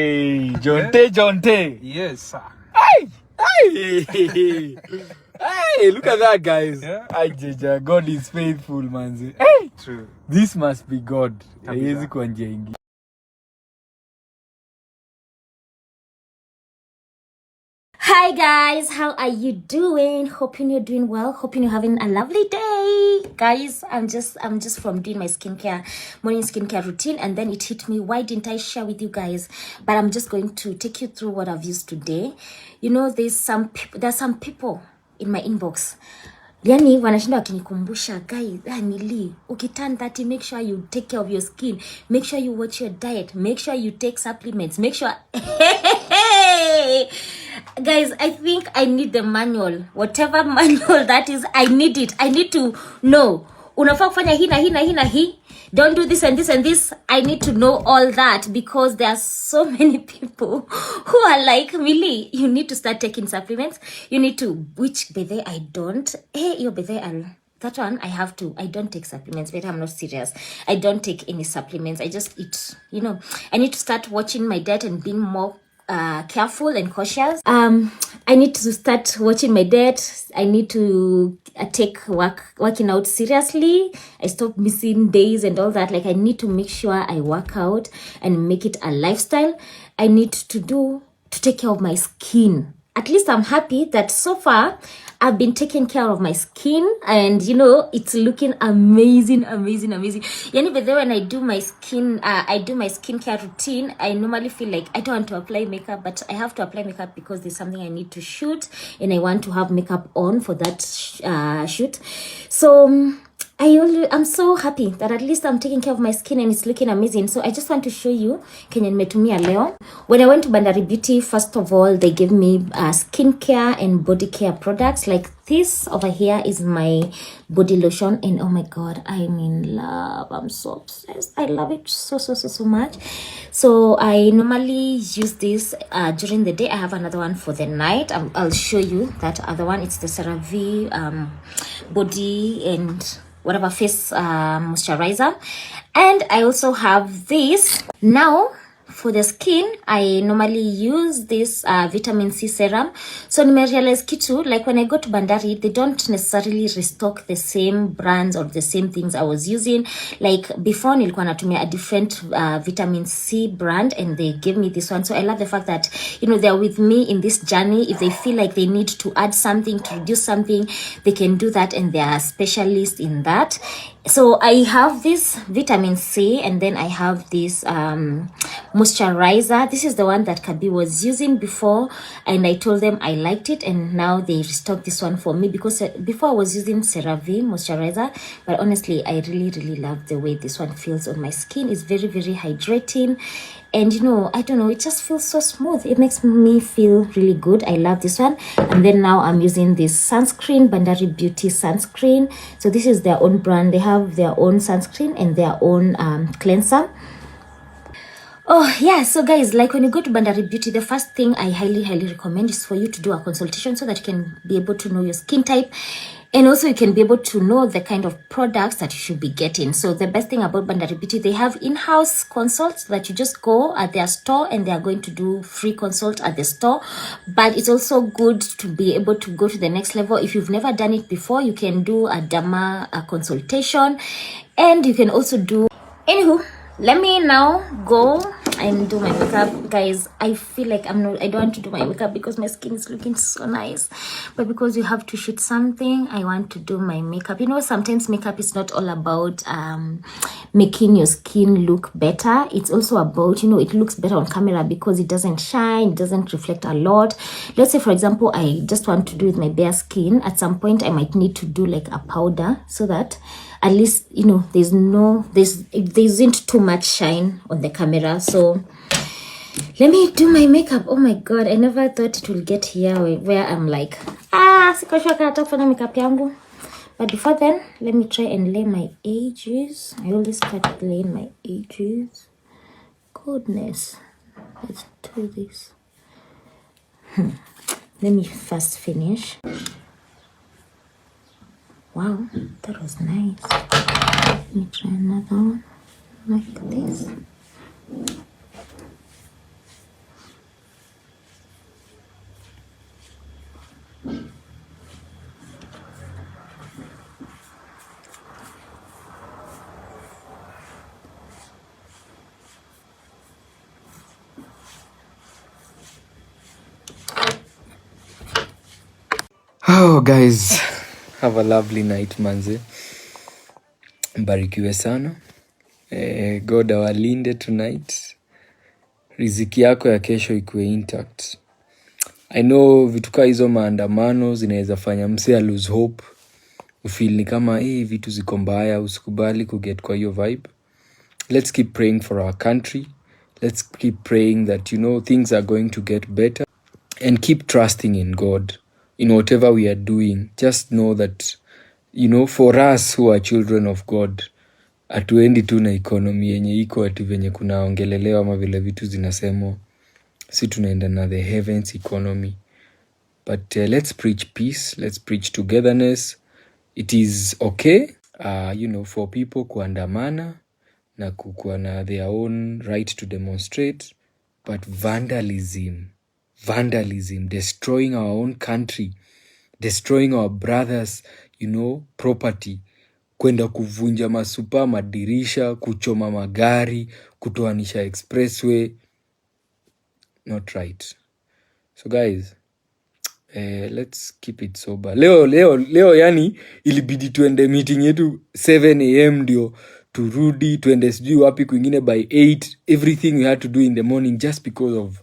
Hey, Jonte. Yes, sir. Hey, hey, look at that, guys. Yeah. God is faithful, man. Hey, True. this must be God. Kabisa. Kwa njia ingine. Hi guys, how are you doing? Hoping you're doing well. Hoping you're having a lovely day. Guys, I'm just from doing my morning skincare routine, and then it hit me. Why didn't I share with you guys? But I'm just going to take you through what I've used today. You know, there's some people in my inbox. Yani wanashinda wakinikumbusha, guys, Nili, ukiturn 30, make sure you take care of your skin. Make sure you watch your diet. Make sure you take supplements. Make sure guys, I think I need the manual. Whatever manual that is, I need it. I need to know. Unafaa kufanya hii na hii. Don't do this and this and this. I need to know all that because there are so many people who are like, Millie, you need to start taking supplements. You need to, which by the I don't. Hey, yo, by the that one I have to. I don't take supplements, but I'm not serious. I don't take any supplements. I just eat, you know. I need to start watching my diet and being more careful and cautious. I need to start watching my diet. I need to take working out seriously. I stop missing days and all that. Like, I need to make sure I work out and make it a lifestyle. I need to take care of my skin. At least I'm happy that so far I've been taking care of my skin, and you know, it's looking amazing. Yani, but then when I do my skincare routine, I normally feel like I don't want to apply makeup, but I have to apply makeup because there's something I need to shoot and I want to have makeup on for that shoot. So I'm so happy that at least I'm taking care of my skin and it's looking amazing. So I just want to show you Kenyan nimetumia leo. When I went to Bandari Beauty, first of all, they gave me skincare and body care products. Like this over here is my body lotion, and oh my god, I'm in love. I'm so obsessed. I love it so much. So I normally use this during the day. I have another one for the night. I'll show you that other one. It's the CeraVe body and whatever face moisturizer. And I also have this. Now for the skin, I normally use this vitamin C serum. So nimerealize kitu, like when I go to Bandari, they don't necessarily restock the same brands or the same things I was using. Like before, nilikuwa natumia a different vitamin C brand, and they gave me this one. So I love the fact that, you know, they're with me in this journey. If they feel like they need to add something, to reduce something, they can do that, and they are specialists in that. So I have this vitamin C, and then I have this moisturizer. This is the one that Kabi was using before, and I told them I liked it, and now they restocked this one for me because before I was using CeraVe moisturizer, but honestly I really love the way this one feels on my skin. It's very hydrating, and you know, I don't know, it just feels so smooth. It makes me feel really good. I love this one. And then now I'm using this sunscreen, Bandari Beauty sunscreen. So this is their own brand. They have their own sunscreen and their own cleanser. Oh yeah, so guys, like when you go to Bandari Beauty, the first thing I highly recommend is for you to do a consultation so that you can be able to know your skin type. And also you can be able to know the kind of products that you should be getting. So the best thing about Bandari Beauty, they have in-house consults that you just go at their store, and they are going to do free consult at the store. But it's also good to be able to go to the next level. If you've never done it before, you can do a derma consultation, and you can also do... Anywho, let me now go and do my makeup. Guys, I feel like I don't want to do my makeup because my skin is looking so nice, but because we have to shoot something, I want to do my makeup. You know, sometimes makeup is not all about making your skin look better. It's also about, you know, it looks better on camera because it doesn't shine, it doesn't reflect a lot. Let's say, for example, I just want to do with my bare skin. At some point I might need to do like a powder so that at least, you know, there isn't too much shine on the camera. So let me do my makeup. Oh my god, I never thought it will get here where I'm like, siko sure kama kufanya makeup yangu. But before then, let me try and lay my edges. I always start laying my edges. Goodness, let's do this. Let me first finish. Wow, that was nice. Let me try another one like this. Oh guys, have a lovely night manze. Mbarikiwe sana. God awalinde tonight. Riziki yako ya kesho ikuwe intact. I know vitu kaa hizo maandamano zinaweza fanya mse lose hope. Ufeel ni kama vitu ziko mbaya, usikubali kuget kwa hiyo vibe. Let's keep praying for our country. Let's keep praying that things are going to get better, and keep trusting in God in whatever we are doing. Just know that for us who are children of God, hatuendi tu na economy yenye iko ati venye kunaongelelewa ama vile vitu zinasemwa. Si tunaenda na the heavens economy. But let's preach peace, let's preach togetherness. It is okay for people kuandamana na kukuwa na their own right to demonstrate, but vandalism, destroying our own country, destroying our brothers property, kwenda kuvunja masupa, madirisha, kuchoma magari, kutoanisha expressway, not right. So guys, let's keep it sober. Leo yani ilibidi tuende meeting yetu 7 AM ndio turudi tuende sijui wapi kwingine by 8. Everything we had to do in the morning just because of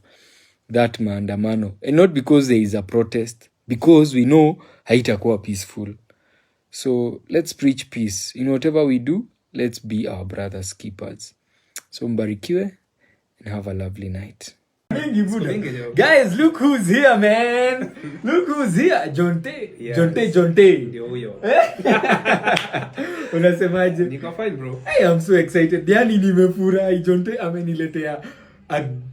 that maandamano, and not because there is a protest, because we know haitakuwa peaceful. So let's preach peace in whatever we do. Let's be our brothers keepers. So mbarikiwe and have a lovely night. Guys, look who's here, man. Look who's here. Jonte. Yes. Jonte. Ndio huyo. Unasemaje? Niko fine bro. Hey, I'm so excited. Yani nimefurahi. Jonte ameniletea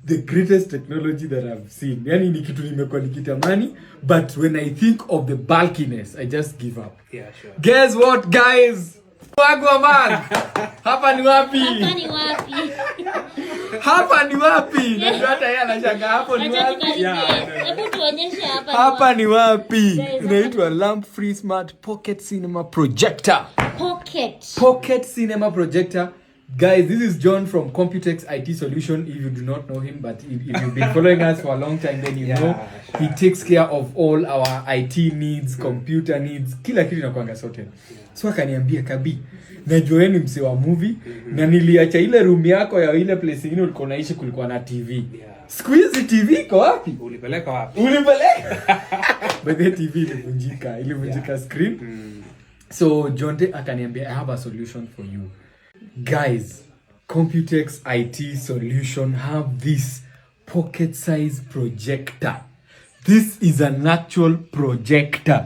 the greatest technology that I've seen. Yani ni kitu nimekuwa nikitamani, but when I think of the bulkiness, I just give up. Yeah, sure. Guess what, guys? Wagwa man. Hapa ni wapi? Hapa ni wapi? Ndio hata yeye anashanga hapo ni wapi? Hebu tuonyeshe hapa. Hapa ni wapi? Inaitwa lamp free smart pocket cinema projector. Pocket cinema projector. Guys, this is John from Computex IT Solution. If you do not know him, but if you've been following us for a long time, then you know he takes care of all our IT needs, computer needs, kila kitu inakuanga sorted. So akaniambia Kabi, najua wewe ni msee wa movie na niliacha ile room yako ya ile place nyingine ulikuwa unaishi kulikuwa na TV. Siku hizi TV iko wapi? Ulipeleka wapi? But the TV ilivunjika screen. So Jonte akaniambia I have a solution for you. Guys, Computex IT Solution have this pocket size projector. This is an actual projector.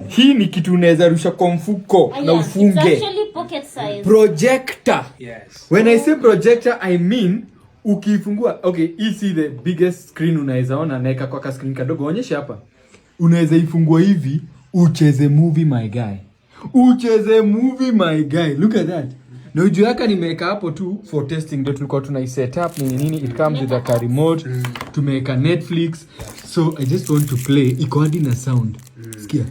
Hii ni kitu unaweza rusha kwa mfuko na ufunge. It's actually pocket size. Projector. Yes. When I say projector, I mean ukifungua. Okay, hii si the biggest screen unaweza ona, naeka kwa screen kadogo. Onyesha hapa. Unaweza ifungua hivi, ucheze movie my guy. Look at that. Na ujue yaka nimeweka hapo tu for testing. Ndio tulikuwa tunai set up nini. It comes with a remote. Tumeweka Netflix. So I just want to play. Iko hadi na sound. Sikia.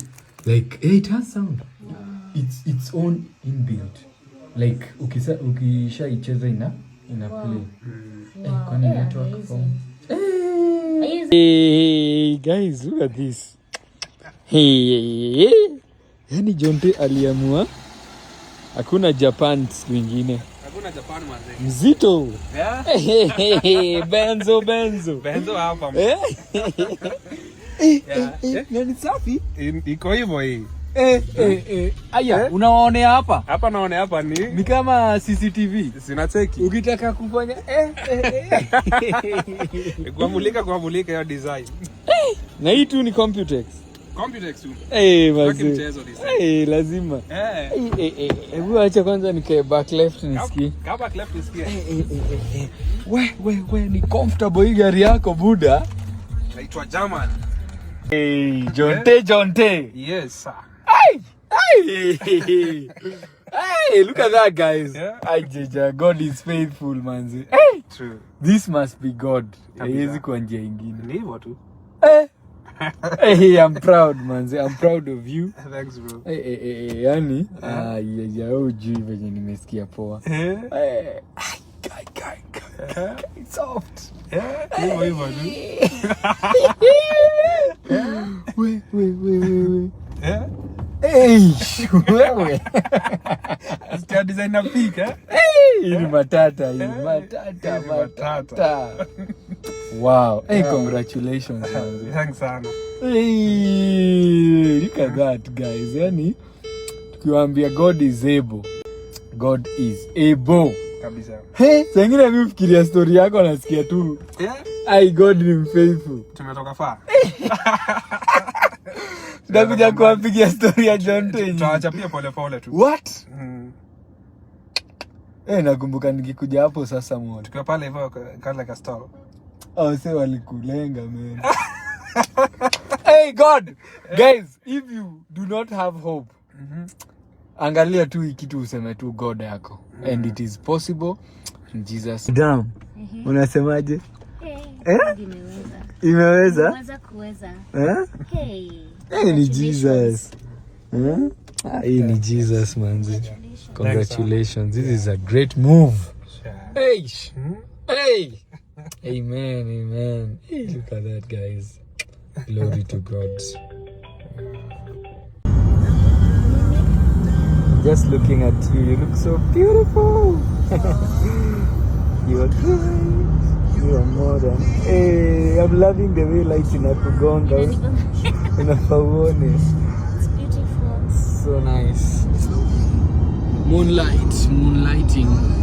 Like it has sound. It's its own inbuilt. Like ukisha icheza ina play. Kwani network from. Hey guys, look at this. Hey. Yani Jonte aliamua hakuna Japan siku nyingine. Hakuna Japan manze. Mzito. Yeah. Benzo hapa. Nani safi? Iko hivyo hii. Aya, unaonea hapa? Hapa naona hapa ni kama CCTV. Sina cheki. Ukitaka kufanya kuamulika hiyo design. Na hii tu ni Computex. Computex tu. Mazi. Lazima. Hebu acha kwanza nikae back left nisikie. Back left nisikie. We ni comfortable hii gari yako buda. Naitwa German. Jonte. Yes sir. Hey, look at that guys. Yeah. God is faithful manzi. True. This must be God. Haiwezi kwa njia nyingine. Ni hivyo tu. Hey, I'm proud manzi. I'm proud of you. Thanks bro. Yani ujui venye nimesikia poa. Soft. Hivyo tu. We. wewe. Sikia design na pika. Hii ni matata hii. Matata. Wow. Hey, congratulations manzi. Thanks sana. Hey, look at that guys. Yani tukiwaambia God is able. God is able. Kabisa. Hey, sengine mimi fikiria story yako nasikia tu. I God ni mfaithful. Tumetoka far. Ndakuja kuwapigia story ya John Tenyi. Tutaacha pia pole tu. What? Nakumbuka nikikuja hapo sasa muone. Tukiwa pale hivyo kale ka stall. Sasa walikulenga man. Hey God, guys, if you do not have hope, angalia tu kitu useme tu God yako. And it is possible in Jesus. Damn. Unasemaje? Imeweza? Kuweza. Hey, ni Jesus. Hii ni Jesus manzi. Congratulations. This is a great move. Hey. Hey. Amen. Hey, look at that guys. Glory to God. Just looking at you, you look so beautiful. You are great. You are more than. Hey, I'm loving the way lights inakugonga. Unafaone. It's beautiful. So nice. Moonlighting.